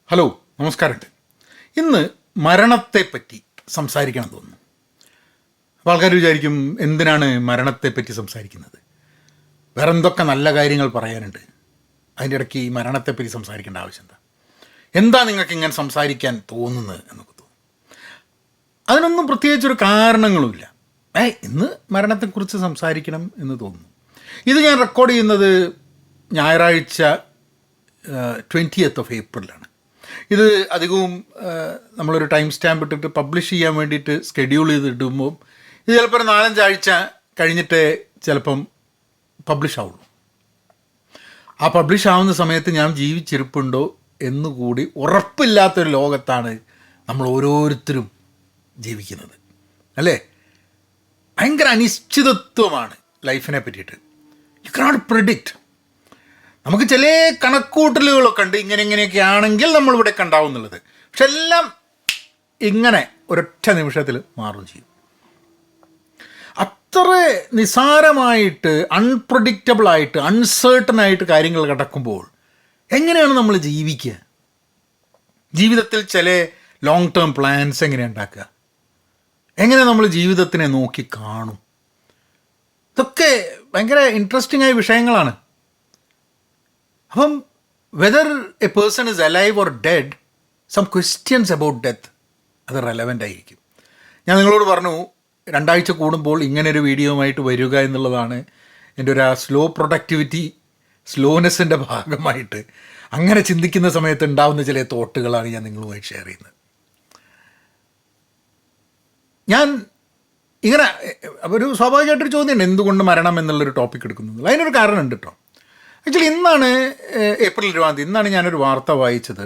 Hello, നമസ്കാരമുണ്ട്. ഇന്ന് മരണത്തെപ്പറ്റി സംസാരിക്കണം തോന്നുന്നു. അപ്പോൾ ആൾക്കാർ വിചാരിക്കും, എന്തിനാണ് മരണത്തെപ്പറ്റി സംസാരിക്കുന്നത്? വേറെ എന്തൊക്കെ നല്ല കാര്യങ്ങൾ പറയാനുണ്ട്, അതിൻ്റെ ഇടയ്ക്ക് ഈ മരണത്തെപ്പറ്റി സംസാരിക്കേണ്ട ആവശ്യം എന്താ നിങ്ങൾക്ക് ഇങ്ങനെ സംസാരിക്കാൻ തോന്നുന്നത് എന്നൊക്കെ തോന്നും. അതിനൊന്നും പ്രത്യേകിച്ചൊരു കാരണങ്ങളുമില്ല. ഇന്ന് മരണത്തെക്കുറിച്ച് സംസാരിക്കണം എന്ന് തോന്നുന്നു. ഇത് ഞാൻ റെക്കോർഡ് ചെയ്യുന്നത് ഞായറാഴ്ച 20th of April ഇത് അധികവും നമ്മളൊരു ടൈം സ്റ്റാമ്പ് ഇട്ടിട്ട് പബ്ലിഷ് ചെയ്യാൻ വേണ്ടിയിട്ട് സ്കെഡ്യൂൾ ചെയ്തിടുമ്പോൾ ഇത് ചിലപ്പോൾ ഒരു 4-5 ആഴ്ച കഴിഞ്ഞിട്ടേ ചിലപ്പം പബ്ലിഷ് ആവുള്ളൂ. ആ പബ്ലിഷ് ആവുന്ന സമയത്ത് ഞാൻ ജീവിച്ചിരിപ്പുണ്ടോ എന്നുകൂടി ഉറപ്പില്ലാത്തൊരു ലോകത്താണ് നമ്മൾ ഓരോരുത്തരും ജീവിക്കുന്നത്, അല്ലേ? ഭയങ്കര അനിശ്ചിതത്വമാണ് ലൈഫിനെ പറ്റിയിട്ട്. You cannot predict. നമുക്ക് ചില കണക്കൂട്ടലുകളൊക്കെ ഉണ്ട്, ഇങ്ങനെയൊക്കെ ആണെങ്കിൽ നമ്മളിവിടെ ഉണ്ടാവും എന്നുള്ളത്. പക്ഷെ എല്ലാം ഇങ്ങനെ ഒരൊറ്റ നിമിഷത്തിൽ മാറും ചെയ്യും. അത്ര നിസാരമായിട്ട് അൺപ്രഡിക്റ്റബിളായിട്ട് അൺസേർട്ടനായിട്ട് കാര്യങ്ങൾ കിടക്കുമ്പോൾ എങ്ങനെയാണ് നമ്മൾ ജീവിക്കുക? ജീവിതത്തിൽ ചില ലോങ് ടേം പ്ലാൻസ് എങ്ങനെ ഉണ്ടാക്കുക? എങ്ങനെ നമ്മൾ ജീവിതത്തിനെ നോക്കി കാണും? ഇതൊക്കെ ഭയങ്കര ഇൻട്രസ്റ്റിംഗ് ആയ വിഷയങ്ങളാണ്. അപ്പം whether a person is alive or dead, some questions about death അത് റെലവൻ്റ് ആയിരിക്കും. ഞാൻ നിങ്ങളോട് പറഞ്ഞു, 2 ആഴ്ച കൂടുമ്പോൾ ഇങ്ങനൊരു വീഡിയോയുമായിട്ട് വരിക എന്നുള്ളതാണ് എൻ്റെ ഒരു സ്ലോ പ്രൊഡക്ടിവിറ്റി, സ്ലോനെസ്സിൻ്റെ ഭാഗമായിട്ട് അങ്ങനെ ചിന്തിക്കുന്ന സമയത്ത് ഉണ്ടാകുന്ന ചില തോട്ടുകളാണ് ഞാൻ നിങ്ങളുമായി ഷെയർ ചെയ്യുന്നത്. ഞാൻ ഇങ്ങനെ ഒരു സ്വാഭാവികമായിട്ടൊരു ചോദ്യമുണ്ട്, എന്തുകൊണ്ട് മരണം എന്നുള്ളൊരു ടോപ്പിക് എടുക്കുന്നത്? അതിനൊരു കാരണമുണ്ട് കേട്ടോ. ആക്ച്വലി ഇന്നാണ് April 20, ഇന്നാണ് ഞാനൊരു വാർത്ത വായിച്ചത്.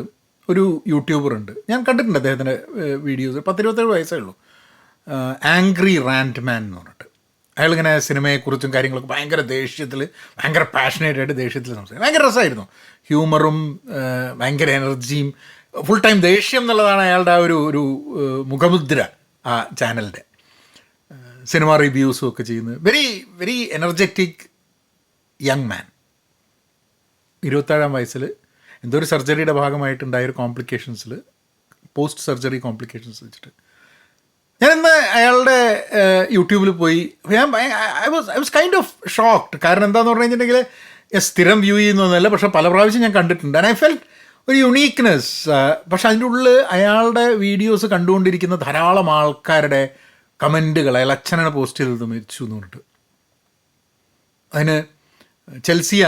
ഒരു യൂട്യൂബറുണ്ട്, ഞാൻ കണ്ടിട്ടുണ്ട് അദ്ദേഹത്തിൻ്റെ വീഡിയോസ്. 10-27 വയസ്സേ ഉള്ളൂ. ആംഗ്രി റാൻഡ്മാൻ എന്ന് പറഞ്ഞിട്ട് അയാളിങ്ങനെ സിനിമയെക്കുറിച്ചും കാര്യങ്ങളൊക്കെ ഭയങ്കര ദേഷ്യത്തിൽ, ഭയങ്കര പാഷനേറ്റായിട്ട് ദേഷ്യത്തിൽ സംസാരിക്കും. ഭയങ്കര രസമായിരുന്നു. ഹ്യൂമറും ഭയങ്കര എനർജിയും, ഫുൾ ടൈം ദേഷ്യം എന്നുള്ളതാണ് അയാളുടെ ആ ഒരു മുഖമുദ്ര ആ ചാനലിൻ്റെ. സിനിമ റിവ്യൂസും ഒക്കെ ചെയ്യുന്നത് very very energetic young man. 27-ാം വയസ്സിൽ എന്തോ ഒരു സർജറിയുടെ ഭാഗമായിട്ടുണ്ടായൊരു കോംപ്ലിക്കേഷൻസിൽ, പോസ്റ്റ് സർജറി കോംപ്ലിക്കേഷൻസ് വെച്ചിട്ട് ഞാനിന്ന് അയാളുടെ യൂട്യൂബിൽ പോയി. I was kind of shocked. കാരണം എന്താണെന്ന് പറഞ്ഞു കഴിഞ്ഞിട്ടുണ്ടെങ്കിൽ സ്ഥിരം വ്യൂ ചെയ്യുന്നൊന്നുമല്ല, പക്ഷേ പല പ്രാവശ്യം ഞാൻ കണ്ടിട്ടുണ്ട്. ആൻഡ് ഐ ഫെൽറ്റ് ഒരു യുണീക്ക്നെസ്. പക്ഷെ അതിൻ്റെ ഉള്ളിൽ അയാളുടെ വീഡിയോസ് കണ്ടുകൊണ്ടിരിക്കുന്ന ധാരാളം ആൾക്കാരുടെ കമൻറ്റുകൾ, അയാൾ അച്ഛനാണ് പോസ്റ്റ് ചെയ്തത് മരിച്ചു എന്ന് പറഞ്ഞിട്ട്. അതിന് ചെൽസിയ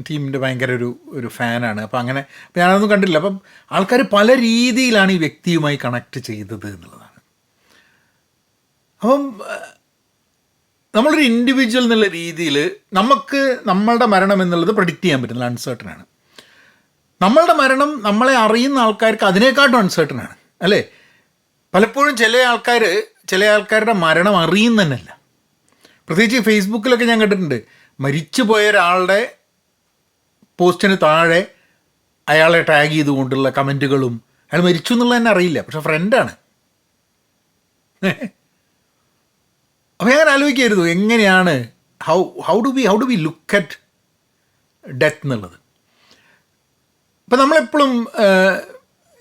ടീമിൻ്റെ ഭയങ്കര ഒരു ഫാനാണ്. അപ്പം അങ്ങനെ ഞാനതൊന്നും കണ്ടില്ല. അപ്പം ആൾക്കാർ പല രീതിയിലാണ് ഈ വ്യക്തിയുമായി കണക്ട് ചെയ്തത് എന്നുള്ളതാണ്. അപ്പം നമ്മളൊരു ഇൻഡിവിജ്വൽ എന്നുള്ള രീതിയിൽ നമുക്ക് നമ്മളുടെ മരണം എന്നുള്ളത് പ്രഡിക്റ്റ് ചെയ്യാൻ പറ്റുന്നില്ല, അൺസേർട്ടൺ ആണ്. നമ്മളുടെ മരണം നമ്മളെ അറിയുന്ന ആൾക്കാർക്ക് അതിനേക്കാട്ടും അൺസേർട്ടൺ ആണ്, അല്ലേ? പലപ്പോഴും ചില ആൾക്കാരുടെ മരണം അറിയുന്നതന്നെയല്ല. പ്രത്യേകിച്ച് ഫേസ്ബുക്കിലൊക്കെ ഞാൻ കണ്ടിട്ടുണ്ട്, മരിച്ചു പോയ ഒരാളുടെ പോസ്റ്റിന് താഴെ അയാളെ ടാഗ് ചെയ്തുകൊണ്ടുള്ള കമൻറ്റുകളും. അയാൾ മരിച്ചു എന്നുള്ളത് തന്നെ അറിയില്ല, പക്ഷെ ഫ്രണ്ടാണ്. അപ്പോൾ ഞാൻ ആലോചിക്കരുത് എങ്ങനെയാണ് how do we look at death എന്നുള്ളത്. ഇപ്പം നമ്മളെപ്പോഴും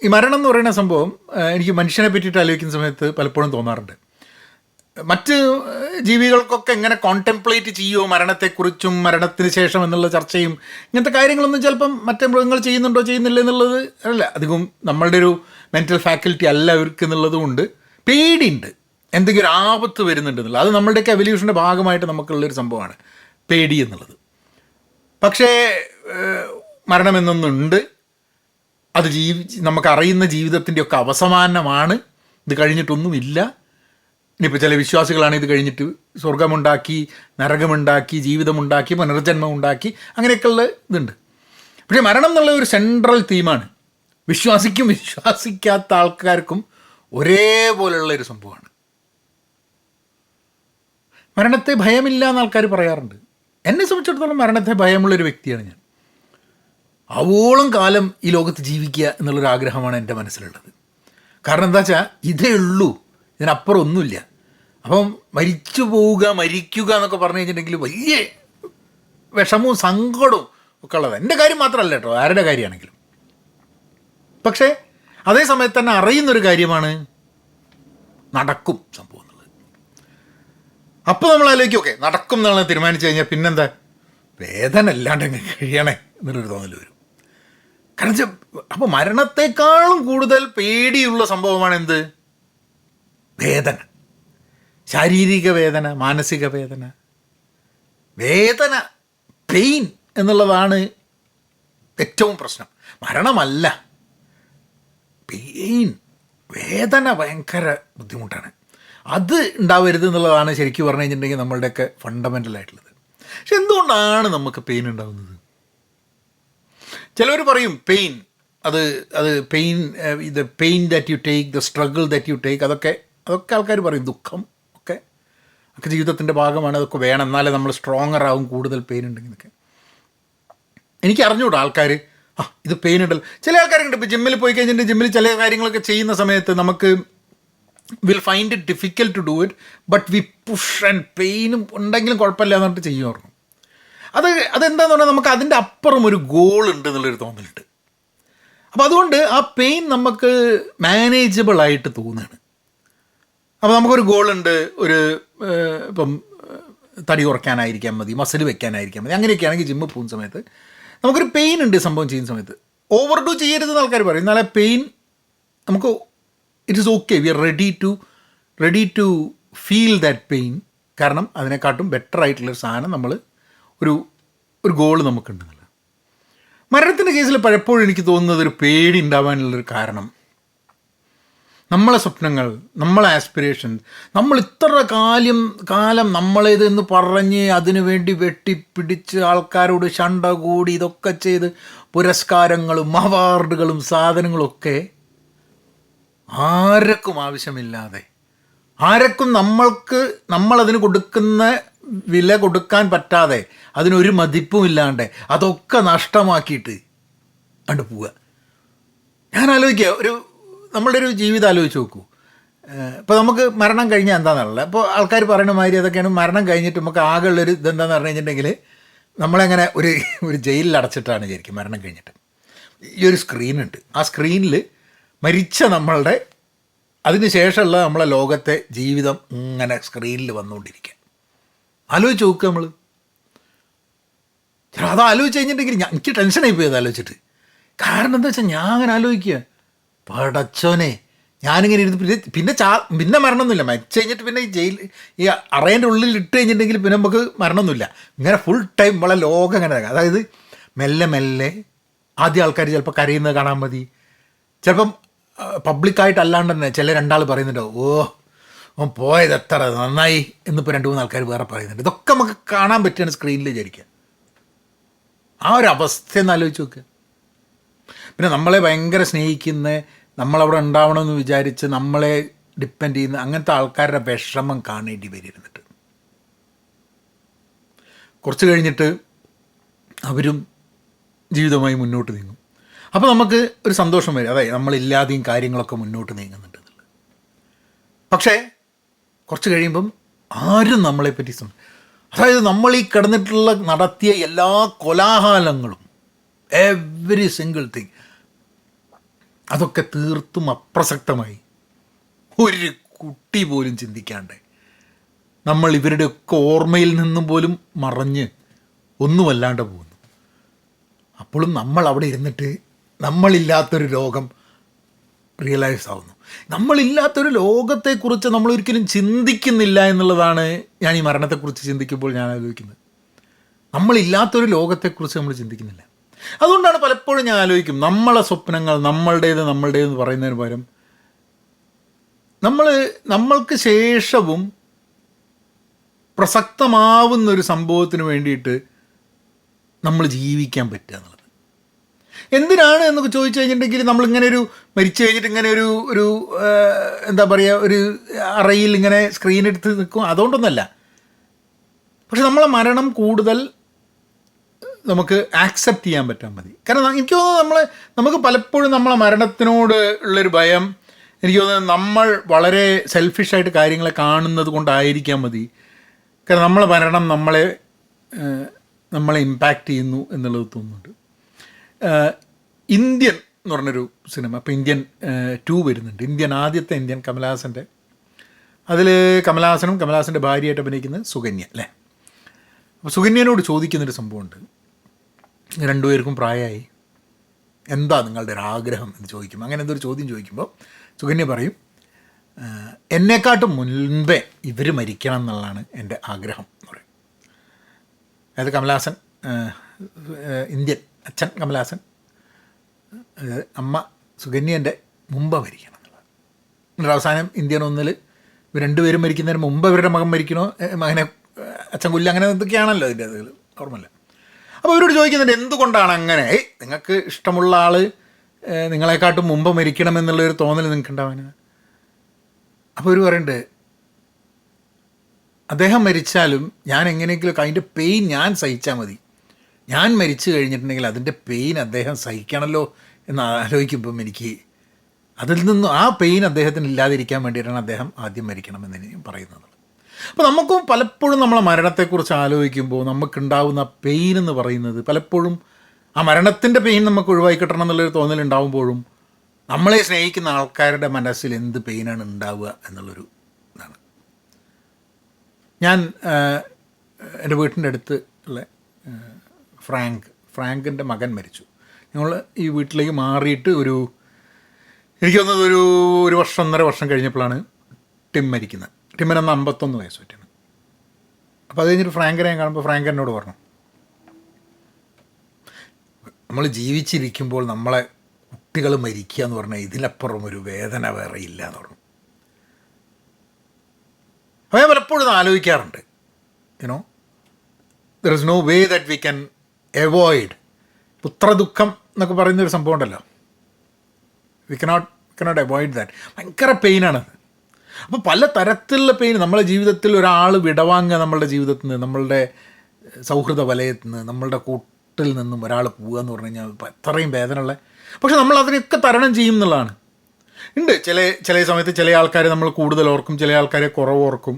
ഈ മരണം എന്ന് പറയുന്ന സംഭവം എനിക്ക് മനുഷ്യനെ പറ്റിയിട്ട് ആലോചിക്കുന്ന സമയത്ത് പലപ്പോഴും തോന്നാറുണ്ട്, മറ്റ് ജീവികൾക്കൊക്കെ എങ്ങനെ കോൺടെംപ്ലേറ്റ് ചെയ്യുമോ മരണത്തെക്കുറിച്ചും മരണത്തിന് ശേഷം എന്നുള്ള ചർച്ചയും ഇങ്ങനത്തെ കാര്യങ്ങളൊന്നും ചിലപ്പം മറ്റേ മൃഗങ്ങൾ ചെയ്യുന്നുണ്ടോ ചെയ്യുന്നില്ല എന്നുള്ളത് അല്ല. അധികം നമ്മളുടെ ഒരു മെൻ്റൽ ഫാക്കൽറ്റി അല്ല അവർക്ക് എന്നുള്ളതും കൊണ്ട് പേടിയുണ്ട്, എന്തെങ്കിലും ഒരു ആപത്ത് വരുന്നുണ്ടെന്നുള്ളത്. അത് നമ്മളുടെയൊക്കെ എവല്യൂഷൻ്റെ ഭാഗമായിട്ട് നമുക്കുള്ളൊരു സംഭവമാണ് പേടി എന്നുള്ളത്. പക്ഷേ മരണമെന്നൊന്നുണ്ട്, അത് നമുക്കറിയുന്ന ജീവിതത്തിൻ്റെയൊക്കെ അവസാനമാണ്, ഇത് കഴിഞ്ഞിട്ടൊന്നുമില്ല. ഇനിയിപ്പോൾ ചില വിശ്വാസികളാണ് ഇത് കഴിഞ്ഞിട്ട് സ്വർഗമുണ്ടാക്കി, നരകമുണ്ടാക്കി, ജീവിതമുണ്ടാക്കി, പുനർജന്മം ഉണ്ടാക്കി, അങ്ങനെയൊക്കെയുള്ള ഇതുണ്ട്. പക്ഷേ മരണം എന്നുള്ള ഒരു സെൻട്രൽ തീമാണ്. വിശ്വാസിക്കും വിശ്വാസിക്കാത്ത ആൾക്കാർക്കും ഒരേപോലെയുള്ളൊരു സംഭവമാണ്. മരണത്തെ ഭയമില്ല എന്ന് ആൾക്കാർ പറയാറുണ്ട്. എന്നെ സംബന്ധിച്ചിടത്തോളം മരണത്തെ ഭയമുള്ളൊരു വ്യക്തിയാണ് ഞാൻ. ആവോളം കാലം ഈ ലോകത്ത് ജീവിക്കുക എന്നുള്ളൊരാഗ്രഹമാണ് എൻ്റെ മനസ്സിലുള്ളത്. കാരണം എന്താ വെച്ചാൽ ഇതേ ഉള്ളൂ, ഇതിനപ്പുറം ഒന്നുമില്ല. അപ്പം മരിച്ചു പോവുക, മരിക്കുക എന്നൊക്കെ പറഞ്ഞു കഴിഞ്ഞിട്ടുണ്ടെങ്കിൽ വലിയ വിഷമവും സങ്കടവും ഒക്കെ ഉള്ളത്. എൻ്റെ കാര്യം മാത്രമല്ല കേട്ടോ, ആരുടെ കാര്യമാണെങ്കിലും. പക്ഷേ അതേ സമയത്ത് തന്നെ അറിയുന്നൊരു കാര്യമാണ് നടക്കും സംഭവം എന്നുള്ളത്. അപ്പോൾ നമ്മൾ ആലോചിക്കും, ഓക്കെ നടക്കും എന്നുള്ളത് തീരുമാനിച്ചു കഴിഞ്ഞാൽ പിന്നെന്താ, വേദന അല്ലാണ്ട് കഴിയണേ എന്നുള്ളൊരു തോന്നൽ വരും. കാരണം അപ്പോൾ മരണത്തെക്കാളും കൂടുതൽ പേടിയുള്ള സംഭവമാണ് എന്ത്? വേദന. ശാരീരിക വേദന, മാനസിക വേദന, വേദന, പെയിൻ എന്നുള്ളതാണ് ഏറ്റവും പ്രശ്നം. മരണമല്ല, പെയിൻ, വേദന ഭയങ്കര ബുദ്ധിമുട്ടാണ്. അത് ഉണ്ടാവരുത് എന്നുള്ളതാണ് ശരിക്കും പറഞ്ഞു കഴിഞ്ഞിട്ടുണ്ടെങ്കിൽ നമ്മളുടെയൊക്കെ ഫണ്ടമെൻ്റലായിട്ടുള്ളത്. പക്ഷെ എന്തുകൊണ്ടാണ് നമുക്ക് പെയിൻ ഉണ്ടാകുന്നത്? ചിലവർ പറയും പെയിൻ, അത് പെയിൻ, ഇത് pain that you take, the struggle that you take, അതൊക്കെ ആൾക്കാർ പറയും. ദുഃഖം ഒക്കെ ജീവിതത്തിൻ്റെ ഭാഗമാണ്, അതൊക്കെ വേണം, എന്നാലേ നമ്മൾ സ്ട്രോങ്ങർ ആവും കൂടുതൽ പെയിൻ ഉണ്ടെങ്കിലൊക്കെ. എനിക്ക് അറിഞ്ഞൂടാ ആൾക്കാർ ഇത് പെയിൻ ഉണ്ടല്ലോ. ചില ആൾക്കാരുണ്ട്, ഇപ്പോൾ ജിമ്മിൽ പോയി കഴിഞ്ഞിട്ട് ജിമ്മിൽ ചില കാര്യങ്ങളൊക്കെ ചെയ്യുന്ന സമയത്ത് നമുക്ക് will find it difficult to do it, but we push and പെയിനും ഉണ്ടെങ്കിലും കുഴപ്പമില്ല എന്ന് പറഞ്ഞിട്ട് ചെയ്യുമായിരുന്നു. അതെന്താന്ന് പറഞ്ഞാൽ നമുക്ക് അതിൻ്റെ അപ്പുറം ഒരു ഗോൾ ഉണ്ട് എന്നുള്ളൊരു തോന്നലുണ്ട്. അപ്പോൾ അതുകൊണ്ട് ആ പെയിൻ നമുക്ക് മാനേജബിൾ ആയിട്ട് തോന്നുകയാണ്. അപ്പോൾ നമുക്കൊരു ഗോളുണ്ട്, ഇപ്പം തടി കുറയ്ക്കാനായിരിക്കാൻ മതി, മസിൽ വെക്കാനായിരിക്കാൻ മതി, അങ്ങനെയൊക്കെ ആണെങ്കിൽ ജിമ്മിൽ പോകുന്ന സമയത്ത് നമുക്കൊരു പെയിൻ ഉണ്ട് സംഭവം ചെയ്യുന്ന സമയത്ത്. ഓവർ ഡു ചെയ്യരുതെന്ന് ആൾക്കാർ പറയും. എന്നാലേ പെയിൻ നമുക്ക് it is okay, we are ready to feel that pain. കാരണം അതിനെക്കാട്ടും ബെറ്റർ ആയിട്ടുള്ളൊരു സാധനം നമ്മൾ ഒരു ഗോൾ നമുക്കുണ്ടെന്നല്ല. മരണത്തിൻ്റെ കേസിൽ പലപ്പോഴും എനിക്ക് തോന്നുന്നത് ഒരു പേടി ഉണ്ടാവാനുള്ളൊരു കാരണം നമ്മളെ സ്വപ്നങ്ങൾ, നമ്മളെ ആസ്പിറേഷൻസ്, നമ്മൾ ഇത്ര കാലം നമ്മളേതെന്ന് പറഞ്ഞ് അതിനു വേണ്ടി വെട്ടിപ്പിടിച്ച് ആൾക്കാരോട് ശണ്ട കൂടി ഇതൊക്കെ ചെയ്ത് പുരസ്കാരങ്ങളും അവാർഡുകളും സാധനങ്ങളൊക്കെ ആർക്കും ആവശ്യമില്ലാതെ, ആർക്കും നമ്മളതിന് കൊടുക്കുന്ന വില കൊടുക്കാൻ പറ്റാതെ, അതിനൊരു മതിപ്പും ഇല്ലാണ്ട് അതൊക്കെ നഷ്ടമാക്കിയിട്ട് കണ്ടു പോവുക. ഞാൻ ആലോചിക്കുക, നമ്മളുടെ ഒരു ജീവിതം ആലോചിച്ച് നോക്കൂ. ഇപ്പോൾ നമുക്ക് മരണം കഴിഞ്ഞാൽ എന്താണെന്നുള്ളത്, ഇപ്പോൾ ആൾക്കാർ പറയുന്ന മാതിരി അതൊക്കെയാണ്. മരണം കഴിഞ്ഞിട്ട് നമുക്ക് ആകെ ഉള്ളൊരു ഇതെന്താണെന്ന് പറഞ്ഞു കഴിഞ്ഞിട്ടുണ്ടെങ്കിൽ നമ്മളെങ്ങനെ ഒരു ജയിലിൽ അടച്ചിട്ടാണ് വിചാരിക്കും. മരണം കഴിഞ്ഞിട്ട് ഈ ഒരു സ്ക്രീനുണ്ട്, ആ സ്ക്രീനിൽ മരിച്ച നമ്മളുടെ അതിന് ശേഷമുള്ള നമ്മളെ ലോകത്തെ ജീവിതം ഇങ്ങനെ സ്ക്രീനിൽ വന്നുകൊണ്ടിരിക്കുക. ആലോചിച്ച് നോക്കുക നമ്മൾ. അത് ആലോചിച്ച് കഴിഞ്ഞിട്ടുണ്ടെങ്കിൽ എനിക്ക് ടെൻഷനായി പോയി അത് ആലോചിച്ചിട്ട്. കാരണം എന്താ വെച്ചാൽ ഞാൻ അങ്ങനെ ആലോചിക്കുക, പടച്ചോനെ ഞാനിങ്ങനെ ഇരുന്ന് പിന്നെ മരണമൊന്നുമില്ല. മരിച്ചു കഴിഞ്ഞിട്ട് പിന്നെ ഈ അറേൻ്റെ ഉള്ളിൽ ഇട്ട് കഴിഞ്ഞിട്ടുണ്ടെങ്കിൽ പിന്നെ നമുക്ക് മരണമൊന്നുമില്ല. ഇങ്ങനെ ഫുൾ ടൈം നമ്മളെ ലോകം ഇങ്ങനെ, അതായത് മെല്ലെ ആദ്യം ആൾക്കാർ ചിലപ്പോൾ കരയുന്നത് കാണാൻ മതി, ചിലപ്പം പബ്ലിക്കായിട്ട് അല്ലാണ്ട് തന്നെ ചില രണ്ടാൾ പറയുന്നുണ്ടോ, ഓൻ പോയത് എത്ര നന്നായി എന്നിപ്പോൾ 2-3 ആൾക്കാർ വേറെ പറയുന്നുണ്ട്. ഇതൊക്കെ നമുക്ക് കാണാൻ പറ്റുകയാണ് സ്ക്രീനിൽ വിചാരിക്കുക. ആ ഒരു അവസ്ഥ ഒന്ന് ആലോചിച്ച് നോക്കുക. പിന്നെ നമ്മളെ ഭയങ്കര സ്നേഹിക്കുന്ന, നമ്മളവിടെ ഉണ്ടാവണമെന്ന് വിചാരിച്ച് നമ്മളെ ഡിപ്പെൻഡ് ചെയ്യുന്ന അങ്ങനത്തെ ആൾക്കാരുടെ വിഷമം കാണേണ്ടി വരിരുന്നിട്ട് കുറച്ച് കഴിഞ്ഞിട്ട് അവരും ജീവിതവുമായി മുന്നോട്ട് നീങ്ങും. അപ്പോൾ നമുക്ക് ഒരു സന്തോഷം വരും, അതെ നമ്മളില്ലാതെയും കാര്യങ്ങളൊക്കെ മുന്നോട്ട് നീങ്ങുന്നുണ്ട് എന്നുള്ളത്. പക്ഷേ കുറച്ച് കഴിയുമ്പം ആരും നമ്മളെപ്പറ്റി അതായത് നമ്മൾ ഈ നടത്തിയ എല്ലാ കോലാഹലങ്ങളും, എവറി സിംഗിൾ തിങ്, അതൊക്കെ തീർത്തും അപ്രസക്തമായി, ഒരു കുട്ടി പോലും ചിന്തിക്കാണ്ട് നമ്മൾ ഇവരുടെയൊക്കെ ഓർമ്മയിൽ നിന്നും പോലും മറഞ്ഞ് ഒന്നുമല്ലാണ്ട് പോകുന്നു. അപ്പോഴും നമ്മൾ അവിടെ ഇരുന്നിട്ട് നമ്മളില്ലാത്തൊരു ലോകം റിയലൈസ് ആവുന്നു. നമ്മളില്ലാത്തൊരു ലോകത്തെക്കുറിച്ച് നമ്മളൊരിക്കലും ചിന്തിക്കുന്നില്ല എന്നുള്ളതാണ് ഞാൻ ഈ മരണത്തെക്കുറിച്ച് ചിന്തിക്കുമ്പോൾ ഞാൻ ആലോചിക്കുന്നത്. നമ്മളില്ലാത്തൊരു ലോകത്തെക്കുറിച്ച് നമ്മൾ ചിന്തിക്കുന്നില്ല. അതുകൊണ്ടാണ് പലപ്പോഴും ഞാൻ ആലോചിക്കും, നമ്മളെ സ്വപ്നങ്ങൾ നമ്മളുടേതെന്ന് പറയുന്നതിന് പകരം നമ്മൾക്ക് ശേഷവും പ്രസക്തമാവുന്നൊരു സംഭവത്തിന് വേണ്ടിയിട്ട് നമ്മൾ ജീവിക്കാൻ പറ്റുക എന്നുള്ളത്. എന്തിനാണ് എന്നൊക്കെ ചോദിച്ചു കഴിഞ്ഞിട്ടുണ്ടെങ്കിൽ നമ്മളിങ്ങനെ മരിച്ചു കഴിഞ്ഞിട്ട് ഇങ്ങനെ ഒരു എന്താ പറയുക, ഒരു അറയിൽ ഇങ്ങനെ സ്ക്രീൻ എടുത്ത് നിൽക്കും, അതുകൊണ്ടൊന്നുമല്ല. പക്ഷെ നമ്മളെ മരണം കൂടുതൽ നമുക്ക് ആക്സെപ്റ്റ് ചെയ്യാൻ പറ്റാൻ മതി. കാരണം എനിക്ക് തോന്നുന്നു നമുക്ക് പലപ്പോഴും നമ്മളെ മരണത്തിനോട് ഉള്ളൊരു ഭയം, എനിക്ക് തോന്നുന്നത് നമ്മൾ വളരെ സെൽഫിഷായിട്ട് കാര്യങ്ങളെ കാണുന്നത് കൊണ്ടായിരിക്കാൻ മതി. കാരണം നമ്മളെ മരണം നമ്മളെ ഇമ്പാക്റ്റ് ചെയ്യുന്നു എന്നുള്ളത് തോന്നുന്നുണ്ട്. ഇന്ത്യൻ എന്ന് പറഞ്ഞൊരു സിനിമ ഇപ്പോൾ ഇന്ത്യൻ 2 വരുന്നുണ്ട്. ആദ്യത്തെ ഇന്ത്യൻ കമലഹാസൻ്റെ. അതിൽ കമലഹാസൻ്റെ ഭാര്യയായിട്ട് അഭിനയിക്കുന്നത് സുകന്യ അല്ലേ. അപ്പോൾ സുകന്യനോട് ചോദിക്കുന്നൊരു സംഭവമുണ്ട്. രണ്ടുപേർക്കും പ്രായമായി, എന്താ നിങ്ങളുടെ ഒരു ആഗ്രഹം എന്ന് ചോദിക്കും. അങ്ങനെ എന്തൊരു ചോദ്യം ചോദിക്കുമ്പോൾ സുകന്യ പറയും, എന്നെക്കാട്ടും മുൻപേ ഇവർ മരിക്കണം എന്നുള്ളതാണ് എൻ്റെ ആഗ്രഹം എന്ന് പറയും. അതായത് കമലഹാസൻ, ഇന്ത്യൻ അച്ഛൻ കമലഹാസൻ, അമ്മ സുകന്യൻ്റെ മുമ്പ് മരിക്കണം എന്നുള്ളത്. എന്നിട്ട് അവസാനം ഇന്ത്യൻ 1 ഇവർ രണ്ടുപേരും മരിക്കുന്നതിന് മുമ്പ് ഇവരുടെ മകൻ മരിക്കണോ, മകനെ അച്ഛൻ കൊല്ലുക, അങ്ങനെ എന്തൊക്കെയാണല്ലോ അതിൻ്റെ അത് ഓർമ്മയില്ല. അപ്പോൾ അവരോട് ചോദിക്കുന്നുണ്ട് എന്തുകൊണ്ടാണ് അങ്ങനെ, നിങ്ങൾക്ക് ഇഷ്ടമുള്ള ആൾ നിങ്ങളെക്കാട്ടും മുമ്പ് മരിക്കണമെന്നുള്ളൊരു തോന്നൽ നിങ്ങൾക്ക് ഉണ്ടാവാൻ. അപ്പോൾ അവർ പറയുന്നുണ്ട്, അദ്ദേഹം മരിച്ചാലും ഞാൻ എങ്ങനെയെങ്കിലും അതിൻ്റെ പെയിൻ ഞാൻ സഹിച്ചാൽ മതി, ഞാൻ മരിച്ചു കഴിഞ്ഞിട്ടുണ്ടെങ്കിൽ അതിൻ്റെ പെയിൻ അദ്ദേഹം സഹിക്കണമല്ലോ എന്ന് ആലോചിക്കുമ്പം എനിക്ക് അതിൽ നിന്നും ആ പെയിൻ അദ്ദേഹത്തിന് ഇല്ലാതിരിക്കാൻ വേണ്ടിയിട്ടാണ് അദ്ദേഹം ആദ്യം മരിക്കണമെന്ന് പറയുന്നത്. അപ്പോൾ നമുക്കും പലപ്പോഴും നമ്മളെ മരണത്തെക്കുറിച്ച് ആലോചിക്കുമ്പോൾ നമുക്കുണ്ടാവുന്ന പെയിൻ എന്ന് പറയുന്നത് പലപ്പോഴും ആ മരണത്തിൻ്റെ പെയിൻ നമുക്ക് ഒഴിവാക്കി കിട്ടണം എന്നുള്ളൊരു തോന്നലുണ്ടാവുമ്പോഴും നമ്മളെ സ്നേഹിക്കുന്ന ആൾക്കാരുടെ മനസ്സിൽ എന്ത് പെയിനാണ് ഉണ്ടാവുക എന്നുള്ളൊരു ഇതാണ്. ഞാൻ എൻ്റെ വീട്ടിൻ്റെ അടുത്ത് ഉള്ള ഫ്രാങ്കിൻ്റെ മകൻ മരിച്ചു. ഞങ്ങൾ ഈ വീട്ടിലേക്ക് മാറിയിട്ട് എനിക്ക് തോന്നുന്നത് ഒരു വർഷം 1.5 വർഷം കഴിഞ്ഞപ്പോഴാണ് ടിം മരിക്കുന്നത്. ടിമ്മിനന്ന് 51 വയസ്സ് പറ്റാണ്. അപ്പോൾ അത് കഴിഞ്ഞിട്ട് ഫ്രാങ്കിനെ ഞാൻ കാണുമ്പോൾ ഫ്രാങ്ക് എന്നോട് പറഞ്ഞു, നമ്മൾ ജീവിച്ചിരിക്കുമ്പോൾ നമ്മളെ കുട്ടികൾ മരിക്കുക എന്ന് പറഞ്ഞാൽ ഇതിലപ്പുറം ഒരു വേദന വേറെ ഇല്ല എന്ന് പറഞ്ഞു. അപ്പോൾ ഞാൻ പലപ്പോഴും ആലോചിക്കാറുണ്ട്, you know there is no way that we can avoid പുത്രദുഃഖം എന്നൊക്കെ പറയുന്നൊരു സംഭവം ഉണ്ടല്ലോ. We cannot avoid that. ഭയങ്കര പെയിനാണത്. അപ്പോൾ പല തരത്തിലുള്ള പെയിൻ നമ്മളെ ജീവിതത്തിൽ ഒരാൾ വിടവാങ്ങുക, നമ്മളുടെ ജീവിതത്തിൽ നിന്ന്, നമ്മളുടെ സൗഹൃദ വലയത്തിൽ നിന്ന്, നമ്മളുടെ കൂട്ടിൽ നിന്നും ഒരാൾ പോവുക എന്ന് പറഞ്ഞു കഴിഞ്ഞാൽ അത്രയും വേദനയുള്ള. പക്ഷെ നമ്മൾ അതിനൊക്കെ തരണം ചെയ്യും എന്നുള്ളതാണ്. ഉണ്ട് ചില സമയത്ത് ചില ആൾക്കാരെ നമ്മൾ കൂടുതൽ ഓർക്കും, ചില ആൾക്കാരെ കുറവ് ഓർക്കും.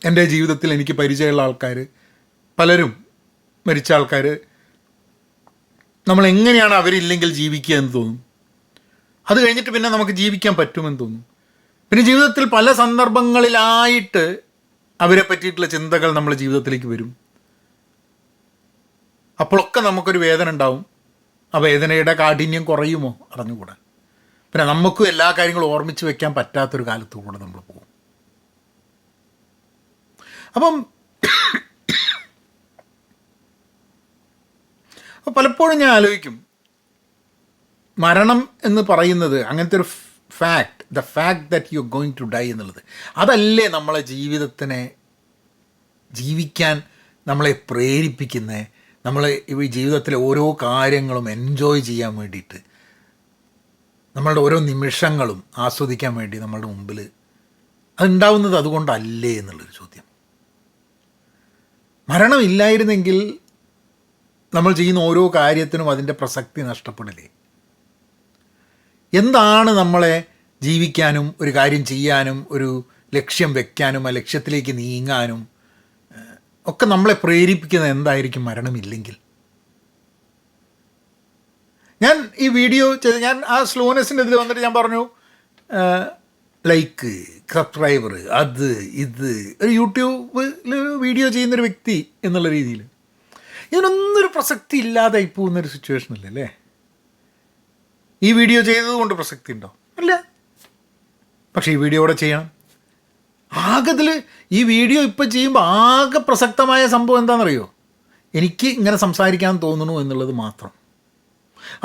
എൻ്റെ ജീവിതത്തിൽ എനിക്ക് പരിചയമുള്ള ആൾക്കാർ പലരും മരിച്ച ആൾക്കാർ നമ്മളെങ്ങനെയാണ് അവരില്ലെങ്കിൽ ജീവിക്കുക എന്ന് തോന്നും. അത് കഴിഞ്ഞിട്ട് പിന്നെ നമുക്ക് ജീവിക്കാൻ പറ്റുമെന്ന് തോന്നും. പിന്നെ ജീവിതത്തിൽ പല സന്ദർഭങ്ങളിലായിട്ട് അവരെ പറ്റിയിട്ടുള്ള ചിന്തകൾ നമ്മുടെ ജീവിതത്തിലേക്ക് വരും. അപ്പോഴൊക്കെ നമുക്കൊരു വേദന ഉണ്ടാവും. ആ വേദനയുടെ കാഠിന്യം കുറയുമോ അറിഞ്ഞുകൂടാ. പിന്നെ നമുക്കും എല്ലാ കാര്യങ്ങളും ഓർമ്മിച്ച് വെക്കാൻ പറ്റാത്തൊരു കാലത്തുകൂടെ നമ്മൾ പോകും. അപ്പം പലപ്പോഴും ഞാൻ ആലോചിക്കും, മരണം എന്ന് പറയുന്നത് അങ്ങനത്തെ ഒരു the fact that you are going to die എന്നുള്ളത്, അതല്ലേ നമ്മളെ ജീവിതത്തിനെ ജീവിക്കാൻ നമ്മളെ പ്രേരിപ്പിക്കുന്നത്, നമ്മളെ ഈ ജീവിതത്തിലെ ഓരോ കാര്യങ്ങളും എൻജോയ് ചെയ്യാൻ വേണ്ടിയിട്ട്, നമ്മളുടെ ഓരോ നിമിഷങ്ങളും ആസ്വദിക്കാൻ വേണ്ടി നമ്മളുടെ മുമ്പിൽ അതുണ്ടാവുന്നത് അതുകൊണ്ടല്ലേ എന്നുള്ളൊരു ചോദ്യം. മരണമില്ലായിരുന്നെങ്കിൽ നമ്മൾ ചെയ്യുന്ന ഓരോ കാര്യത്തിനും അതിൻ്റെ പ്രസക്തി നഷ്ടപ്പെടില്ലേ? എന്താണ് നമ്മളെ ജീവിക്കാനും ഒരു കാര്യം ചെയ്യാനും ഒരു ലക്ഷ്യം വെക്കാനും ആ ലക്ഷ്യത്തിലേക്ക് നീങ്ങാനും ഒക്കെ നമ്മളെ പ്രേരിപ്പിക്കുന്നത് എന്തായിരിക്കും മരണമില്ലെങ്കിൽ? ഞാൻ ഈ വീഡിയോ ചെയ്ത് ഞാൻ ആ സ്ലോനെസ്സിൻ്റെ ഇതിൽ വന്നിട്ട് ഞാൻ പറഞ്ഞു, ലൈക്ക്, സബ്സ്ക്രൈബർ, അത് ഇത് ഒരു യൂട്യൂബിൽ വീഡിയോ ചെയ്യുന്നൊരു വ്യക്തി എന്നുള്ള രീതിയിൽ ഇതിനൊന്നൊരു പ്രസക്തി ഇല്ലാതായി പോകുന്നൊരു സിറ്റുവേഷനല്ലേ അല്ലേ? ഈ വീഡിയോ ചെയ്തതുകൊണ്ട് പ്രസക്തി ഉണ്ടോ? അല്ല. പക്ഷേ ഈ വീഡിയോ ഇവിടെ ചെയ്യണം. ആകതിൽ ഈ വീഡിയോ ഇപ്പോൾ ചെയ്യുമ്പോൾ ആകെ പ്രസക്തമായ സംഭവം എന്താണെന്നറിയോ? എനിക്ക് ഇങ്ങനെ സംസാരിക്കാൻ തോന്നുന്നു എന്നുള്ളത് മാത്രം.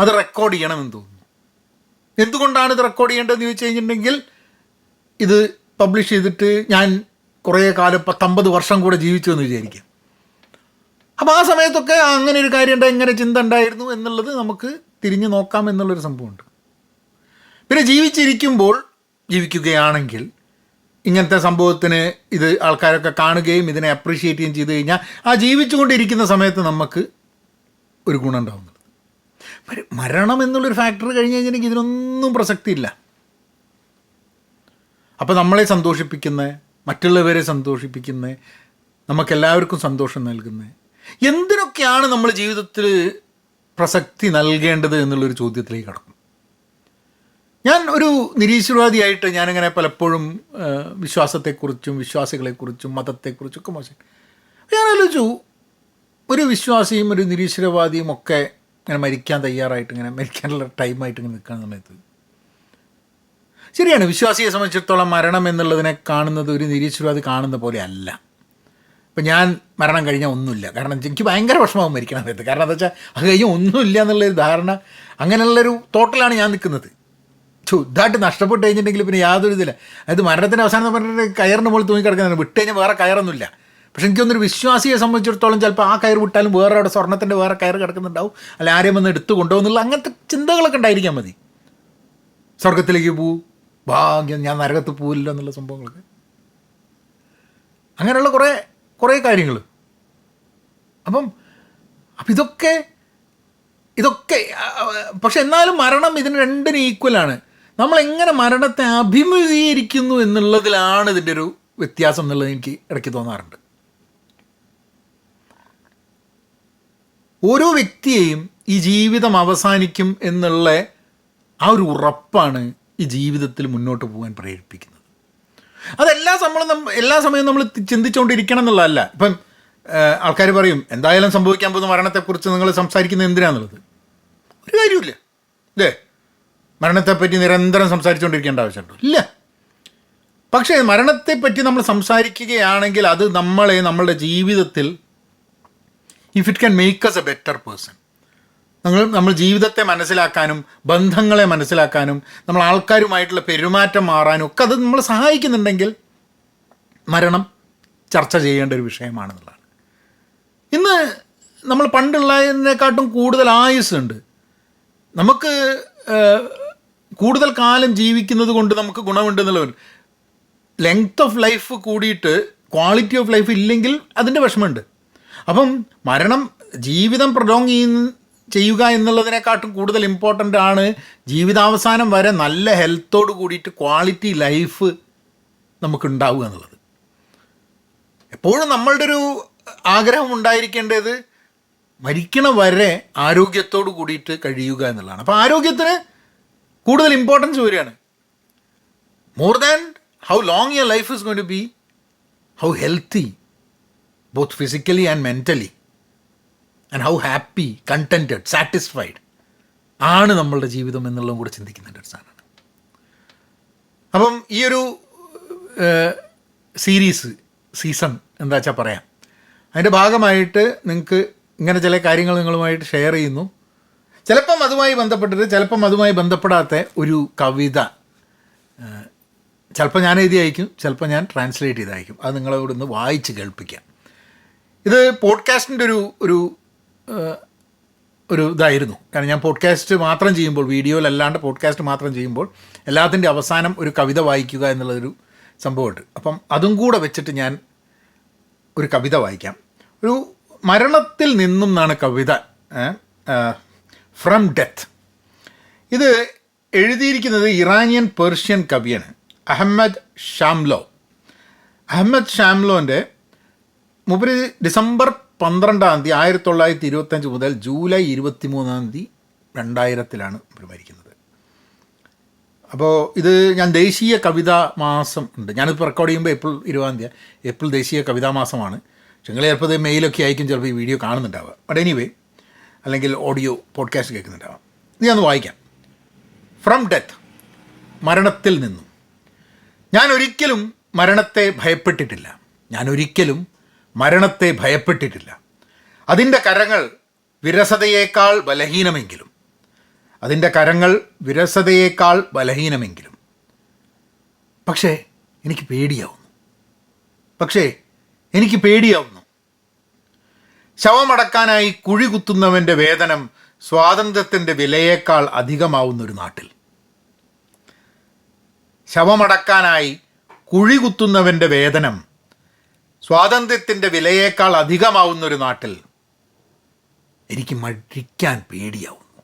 അത് റെക്കോർഡ് ചെയ്യണമെന്ന് തോന്നുന്നു. എന്തുകൊണ്ടാണ് ഇത് റെക്കോർഡ് ചെയ്യേണ്ടതെന്ന് ചോദിച്ചു കഴിഞ്ഞിട്ടുണ്ടെങ്കിൽ, ഇത് പബ്ലിഷ് ചെയ്തിട്ട് ഞാൻ കുറേ കാലം 50 വർഷം കൂടെ ജീവിച്ചു എന്ന് വിചാരിക്കാം. അപ്പോൾ ആ സമയത്തൊക്കെ അങ്ങനെ ഒരു കാര്യം ഉണ്ടായി, ഇങ്ങനെ ചിന്ത ഉണ്ടായിരുന്നു എന്നുള്ളത് നമുക്ക് തിരിഞ്ഞു നോക്കാം എന്നുള്ളൊരു സംഭവമുണ്ട്. പിന്നെ ജീവിക്കുകയാണെങ്കിൽ ഇങ്ങനത്തെ സംഭവത്തിന് ഇത് ആൾക്കാരൊക്കെ കാണുകയും ഇതിനെ അപ്രീഷിയേറ്റ് ചെയ്യുകയും ചെയ്ത് കഴിഞ്ഞാൽ ആ ജീവിച്ചുകൊണ്ടിരിക്കുന്ന സമയത്ത് നമുക്ക് ഒരു ഗുണം ഉണ്ടാവുന്നത്. മരണം എന്നുള്ളൊരു ഫാക്ടർ കഴിഞ്ഞ് കഴിഞ്ഞിട്ടുണ്ടെങ്കിൽ ഇതിനൊന്നും പ്രസക്തിയില്ല. അപ്പോൾ നമ്മളെ സന്തോഷിപ്പിക്കുന്ന, മറ്റുള്ളവരെ സന്തോഷിപ്പിക്കുന്ന, നമുക്കെല്ലാവർക്കും സന്തോഷം നൽകുന്ന എന്തിനൊക്കെയാണ് നമ്മൾ ജീവിതത്തിൽ പ്രസക്തി നൽകേണ്ടത് എന്നുള്ളൊരു ചോദ്യത്തിലേക്ക് കടക്കും. ഞാൻ ഒരു നിരീശ്വരവാദിയായിട്ട് ഞാനിങ്ങനെ പലപ്പോഴും വിശ്വാസത്തെക്കുറിച്ചും വിശ്വാസികളെക്കുറിച്ചും മതത്തെക്കുറിച്ചൊക്കെ മോശം ഞാൻ ആലോചിച്ചു, ഒരു വിശ്വാസിയും ഒരു നിരീശ്വരവാദിയും ഒക്കെ ഇങ്ങനെ മരിക്കാൻ തയ്യാറായിട്ട് ഇങ്ങനെ മരിക്കാനുള്ള ടൈമായിട്ട് ഇങ്ങനെ നിൽക്കുന്ന സമയത്ത് ശരിയാണ്, വിശ്വാസിയെ സംബന്ധിച്ചിടത്തോളം മരണം എന്നുള്ളതിനെ കാണുന്നത് ഒരു നിരീശ്വരവാദി കാണുന്ന പോലെ അല്ല. ഇപ്പം ഞാൻ മരണം കഴിഞ്ഞാൽ ഒന്നുമില്ല, കാരണം എനിക്ക് ഭയങ്കര വിഷമമാകും മരിക്കണം സമയത്ത്. കാരണം എന്താ വെച്ചാൽ അത് കഴിഞ്ഞാൽ ഒന്നുമില്ല എന്നുള്ളൊരു ധാരണ, അങ്ങനെയുള്ളൊരു തോട്ടിലാണ് ഞാൻ നിൽക്കുന്നത്. ഇതായിട്ട് നഷ്ടപ്പെട്ട് കഴിഞ്ഞിട്ടുണ്ടെങ്കിൽ പിന്നെ യാതൊരു ഇതില്ല. അതായത് മരണത്തിൻ്റെ അവസാനം പറഞ്ഞിട്ട് കയറിന് മുകളിൽ തൂങ്ങിക്കിടക്കുന്നതാണ്, വിട്ട് കഴിഞ്ഞാൽ വേറെ കയറൊന്നുമില്ല. പക്ഷെ എനിക്കൊന്നൊരു വിശ്വാസിയെ സംബന്ധിച്ചിടത്തോളം ചിലപ്പോൾ ആ കയർ വിട്ടാലും വേറെ അവിടെ സ്വർണ്ണത്തിൻ്റെ വേറെ കയർ കിടക്കുന്നുണ്ടാവും, അല്ല ആരെയും വന്ന് എടുത്തു കൊണ്ടുപോകുന്നുള്ള അങ്ങനത്തെ ചിന്തകളൊക്കെ ഉണ്ടായിരിക്കാൻ മതി. സ്വർഗത്തിലേക്ക് പോവും, ഭാഗ്യം, ഞാൻ നരകത്ത് പോവില്ല എന്നുള്ള സംഭവങ്ങളൊക്കെ, അങ്ങനെയുള്ള കുറേ കാര്യങ്ങൾ. അപ്പം ഇതൊക്കെ പക്ഷെ എന്നാലും മരണം ഇതിന് രണ്ടിനും ഈക്വലാണ്. നമ്മളെങ്ങനെ മരണത്തെ അഭിമുഖീകരിക്കുന്നു എന്നുള്ളതിലാണ് ഇതിൻ്റെ ഒരു വ്യത്യാസം എന്നുള്ളത് എനിക്ക് ഇടയ്ക്ക് തോന്നാറുണ്ട്. ഓരോ വ്യക്തിയെയും ഈ ജീവിതം അവസാനിക്കും എന്നുള്ള ആ ഒരു ഉറപ്പാണ് ഈ ജീവിതത്തിൽ മുന്നോട്ട് പോകാൻ പ്രേരിപ്പിക്കുന്നത്. അതെല്ലാ സമയവും നമ്മൾ ചിന്തിച്ചുകൊണ്ടിരിക്കണം എന്നുള്ളതല്ല. ഇപ്പം ആൾക്കാർ പറയും എന്തായാലും സംഭവിക്കാൻ പോകുന്ന മരണത്തെക്കുറിച്ച് നിങ്ങൾ സംസാരിക്കുന്നത് എന്തിനാന്നുള്ളത്. ഒരു കാര്യമില്ല അല്ലേ, മരണത്തെപ്പറ്റി നിരന്തരം സംസാരിച്ചുകൊണ്ടിരിക്കേണ്ട ആവശ്യമുണ്ടോ? ഇല്ല. പക്ഷേ മരണത്തെപ്പറ്റി നമ്മൾ സംസാരിക്കുകയാണെങ്കിൽ അത് നമ്മളുടെ ജീവിതത്തിൽ if it can make us a better person, നമ്മൾ ജീവിതത്തെ മനസ്സിലാക്കാനും ബന്ധങ്ങളെ മനസ്സിലാക്കാനും നമ്മൾ ആൾക്കാരുമായിട്ടുള്ള പെരുമാറ്റം മാറാനും ഒക്കെ അത് നമ്മൾ സഹായിക്കുന്നുണ്ടെങ്കിൽ മരണം ചർച്ച ചെയ്യേണ്ട ഒരു വിഷയമാണെന്നുള്ളതാണ്. ഇന്ന് നമ്മൾ പണ്ടുള്ളതിനെക്കാട്ടും കൂടുതൽ ആയുസ്സുണ്ട്. നമുക്ക് കൂടുതൽ കാലം ജീവിക്കുന്നത് കൊണ്ട് നമുക്ക് ഗുണമുണ്ട് എന്നുള്ളവർ. ലെങ്ത് ഓഫ് ലൈഫ് കൂടിയിട്ട് ക്വാളിറ്റി ഓഫ് ലൈഫ് ഇല്ലെങ്കിൽ അതിൻ്റെ വിഷമമുണ്ട്. അപ്പം മരണം ജീവിതം പ്രൊലോങ് ചെയ്യുക എന്നുള്ളതിനെക്കാട്ടും കൂടുതൽ ഇമ്പോർട്ടൻ്റ് ആണ് ജീവിതാവസാനം വരെ നല്ല ഹെൽത്തോട് കൂടിയിട്ട് ക്വാളിറ്റി ലൈഫ് നമുക്കുണ്ടാവുക എന്നുള്ളത്. എപ്പോഴും നമ്മളുടെ ഒരു ആഗ്രഹം ഉണ്ടായിരിക്കേണ്ടത് മരിക്കണ വരെ ആരോഗ്യത്തോട് കൂടിയിട്ട് കഴിയുക എന്നുള്ളതാണ്. അപ്പോൾ ആരോഗ്യത്തിന് കൂടുതൽ ഇമ്പോർട്ടൻസ് വരികയാണ്. More than how long your life is going to be, how healthy both physically and mentally and how happy, contented, satisfied ആണ് നമ്മളുടെ ജീവിതം എന്നുള്ളതും കൂടെ ചിന്തിക്കേണ്ട ഒരു സാധനമാണ്. അപ്പം ഈ ഒരു സീസൺ എന്താ വെച്ചാൽ പറയാം, അതിൻ്റെ ഭാഗമായിട്ട് നിങ്ങൾക്ക് ഇങ്ങനെ ചില കാര്യങ്ങൾ നിങ്ങളുമായിട്ട് ഷെയർ ചെയ്യുന്നു. ചിലപ്പം അതുമായി ബന്ധപ്പെട്ടിട്ട് ചിലപ്പം അതുമായി ബന്ധപ്പെടാത്ത ഒരു കവിത ചിലപ്പോൾ ഞാൻ എഴുതി അയക്കും, ചിലപ്പോൾ ഞാൻ ട്രാൻസ്ലേറ്റ് ചെയ്ത് അയക്കും. അത് നിങ്ങളോട് ഒന്ന് വായിച്ച് കേൾപ്പിക്കാം. ഇത് പോഡ്കാസ്റ്റിൻ്റെ ഒരു ഇതായിരുന്നു. കാരണം ഞാൻ പോഡ്കാസ്റ്റ് മാത്രം ചെയ്യുമ്പോൾ, വീഡിയോയിലല്ലാണ്ട് പോഡ്കാസ്റ്റ് മാത്രം ചെയ്യുമ്പോൾ എല്ലാത്തിൻ്റെ അവസാനം ഒരു കവിത വായിക്കുക എന്നുള്ളതൊരു സംഭവമുണ്ട്. അപ്പം അതും കൂടെ വെച്ചിട്ട് ഞാൻ ഒരു കവിത വായിക്കാം. ഒരു മരണത്തിൽ നിന്നും എന്നാണ് കവിത, ഫ്രം ഡെത്ത്. ഇത് എഴുതിയിരിക്കുന്നത് ഇറാനിയൻ പേർഷ്യൻ കവിയാണ് അഹമ്മദ് ഷാംലോ. അഹമ്മദ് ഷാംലോൻ്റെ മൂപ്പര് ഡിസംബർ 12 1925 മുതൽ ജൂലൈ 23 2000 ഇവർ മരിക്കുന്നത്. അപ്പോൾ ഇത് ഞാൻ ദേശീയ കവിതാ മാസം ഉണ്ട്, ഞാനിപ്പോൾ റെക്കോർഡ് ചെയ്യുമ്പോൾ ഏപ്രിൽ 20 ഏപ്രിൽ ദേശീയ കവിതാ മാസമാണ്. പക്ഷെ നിങ്ങൾ ചിലപ്പോൾ ഇത് മെയിലൊക്കെ അയക്കും, ചിലപ്പോൾ ഈ വീഡിയോ കാണുന്നുണ്ടാവുക, ബട്ട് എനിവേ അല്ലെങ്കിൽ ഓഡിയോ പോഡ്കാസ്റ്റ് കേൾക്കുന്നുണ്ടാവാം. ഇത് ഞാൻ വായിക്കാം. ഫ്രം ഡെത്ത്, മരണത്തിൽ നിന്നും. ഞാൻ ഒരിക്കലും മരണത്തെ ഭയപ്പെട്ടിട്ടില്ല. അതിൻ്റെ കരങ്ങൾ വിരസതയേക്കാൾ ബലഹീനമെങ്കിലും പക്ഷേ എനിക്ക് പേടിയാവുന്നു. ശവമടക്കാനായി കുഴി കുത്തുന്നവൻ്റെ വേതനം സ്വാതന്ത്ര്യത്തിൻ്റെ വിലയേക്കാൾ അധികമാവുന്നൊരു നാട്ടിൽ. ശവമടക്കാനായി കുഴി കുത്തുന്നവൻ്റെ വേതനം സ്വാതന്ത്ര്യത്തിൻ്റെ വിലയേക്കാൾ അധികമാവുന്നൊരു നാട്ടിൽ എനിക്ക് മരിക്കാൻ പേടിയാവുന്നു.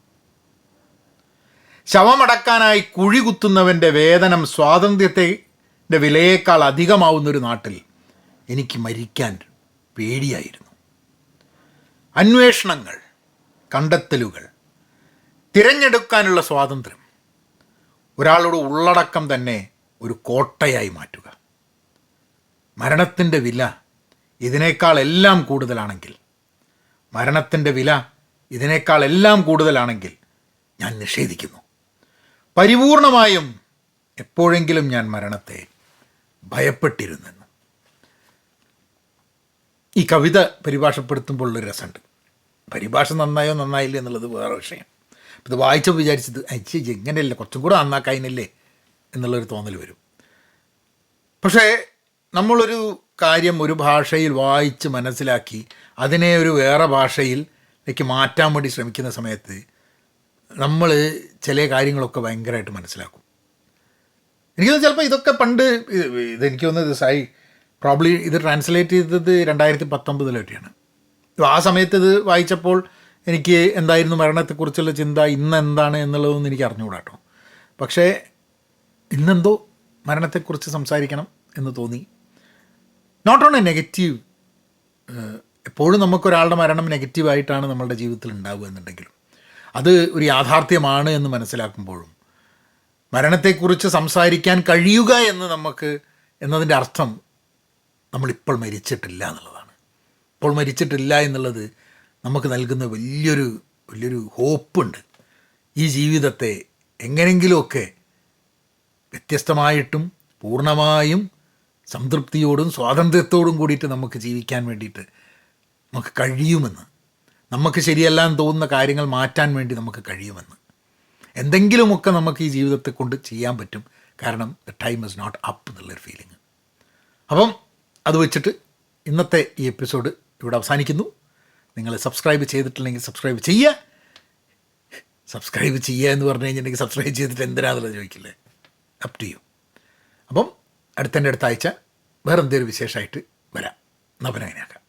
ശവമടക്കാനായി കുഴി കുത്തുന്നവൻ്റെ വേതനം സ്വാതന്ത്ര്യത്തിൻ്റെ വിലയേക്കാൾ അധികമാവുന്നൊരു നാട്ടിൽ എനിക്ക് മരിക്കാൻ പേടിയായിരുന്നു. അന്വേഷണങ്ങൾ, കണ്ടെത്തലുകൾ, തിരഞ്ഞെടുക്കാനുള്ള സ്വാതന്ത്ര്യം, ഒരാളുടെ ഉള്ളടക്കം തന്നെ ഒരു കോട്ടയായി മാറ്റുക. മരണത്തിൻ്റെ വില ഇതിനേക്കാൾ എല്ലാം കൂടുതലാണെങ്കിൽ, മരണത്തിൻ്റെ വില ഇതിനേക്കാൾ എല്ലാം കൂടുതലാണെങ്കിൽ ഞാൻ നിഷേധിക്കുന്നു. പരിപൂർണമായും എപ്പോഴെങ്കിലും ഞാൻ മരണത്തെ ഭയപ്പെട്ടിരുന്നെന്ന്. ഈ കവിത പരിഭാഷപ്പെടുത്തുമ്പോൾ ഉള്ളൊരു രസമുണ്ട്. പരിഭാഷ നന്നായോ നന്നായില്ല എന്നുള്ളത് വേറെ വിഷയം. ഇത് വായിച്ചപ്പോൾ വിചാരിച്ചത് അയച്ച് എങ്ങനെയല്ല കുറച്ചും കൂടെ നന്നാക്കായിനല്ലേ എന്നുള്ളൊരു തോന്നൽ വരും. പക്ഷേ നമ്മളൊരു കാര്യം ഒരു ഭാഷയിൽ വായിച്ച് മനസ്സിലാക്കി അതിനെ ഒരു വേറെ ഭാഷയിലേക്ക് മാറ്റാൻ വേണ്ടി ശ്രമിക്കുന്ന സമയത്ത് നമ്മൾ ചില കാര്യങ്ങളൊക്കെ ഭയങ്കരമായിട്ട് മനസ്സിലാക്കും. എനിക്കൊന്ന് ചിലപ്പോൾ ഇതൊക്കെ പണ്ട് ഇതെനിക്ക് തോന്നുന്നത് പ്രോബ്ലി ഇത് ട്രാൻസ്ലേറ്റ് ചെയ്തത് 2019 ആ സമയത്ത് ഇത് വായിച്ചപ്പോൾ എനിക്ക് എന്തായിരുന്നു മരണത്തെക്കുറിച്ചുള്ള ചിന്ത, ഇന്ന് എന്താണ് എന്നുള്ളതൊന്നും എനിക്ക് അറിഞ്ഞുകൂടാ കേട്ടോ. പക്ഷേ ഇന്നെന്തോ മരണത്തെക്കുറിച്ച് സംസാരിക്കണം എന്ന് തോന്നി. നോട്ട് ഓൺ എ നെഗറ്റീവ്, എപ്പോഴും നമുക്കൊരാളുടെ മരണം നെഗറ്റീവായിട്ടാണ് നമ്മളുടെ ജീവിതത്തിൽ ഉണ്ടാവുക എന്നുണ്ടെങ്കിലും അത് ഒരു യാഥാർത്ഥ്യമാണ് എന്ന് മനസ്സിലാക്കുമ്പോഴും മരണത്തെക്കുറിച്ച് സംസാരിക്കാൻ കഴിയുക എന്നതിൻ്റെ അർത്ഥം നമ്മളിപ്പോൾ മരിച്ചിട്ടില്ല എന്നുള്ളതാണ്. ഇപ്പോൾ മരിച്ചിട്ടില്ല എന്നുള്ളത് നമുക്ക് നൽകുന്ന വലിയൊരു ഹോപ്പുണ്ട്. ഈ ജീവിതത്തെ എങ്ങനെയെങ്കിലുമൊക്കെ വ്യത്യസ്തമായിട്ടും പൂർണ്ണമായും സംതൃപ്തിയോടും സ്വാതന്ത്ര്യത്തോടും കൂടിയിട്ട് നമുക്ക് ജീവിക്കാൻ വേണ്ടിയിട്ട് നമുക്ക് കഴിയുമെന്ന്, നമുക്ക് ശരിയല്ലാന്ന് തോന്നുന്ന കാര്യങ്ങൾ മാറ്റാൻ വേണ്ടി നമുക്ക് കഴിയുമെന്ന്, എന്തെങ്കിലുമൊക്കെ നമുക്ക് ഈ ജീവിതത്തെ കൊണ്ട് ചെയ്യാൻ പറ്റും. കാരണം the time is not up എന്നുള്ളൊരു ഫീലിംഗ്. അപ്പം അത് വെച്ചിട്ട് ഇന്നത്തെ ഈ എപ്പിസോഡ് ഇവിടെ അവസാനിക്കുന്നു. നിങ്ങൾ സബ്സ്ക്രൈബ് ചെയ്തിട്ടില്ലെങ്കിൽ സബ്സ്ക്രൈബ് ചെയ്യുക എന്ന് പറഞ്ഞു കഴിഞ്ഞിട്ടുണ്ടെങ്കിൽ സബ്സ്ക്രൈബ് ചെയ്തിട്ട് എന്തിനാണെന്നുള്ളത് ചോദിക്കില്ലേ, അപ് ടു യു. അപ്പം അടുത്ത ആഴ്ച വേറെ എന്തെങ്കിലും വിശേഷമായിട്ട് വരാം. നവനങ്ങനെയാക്കാം.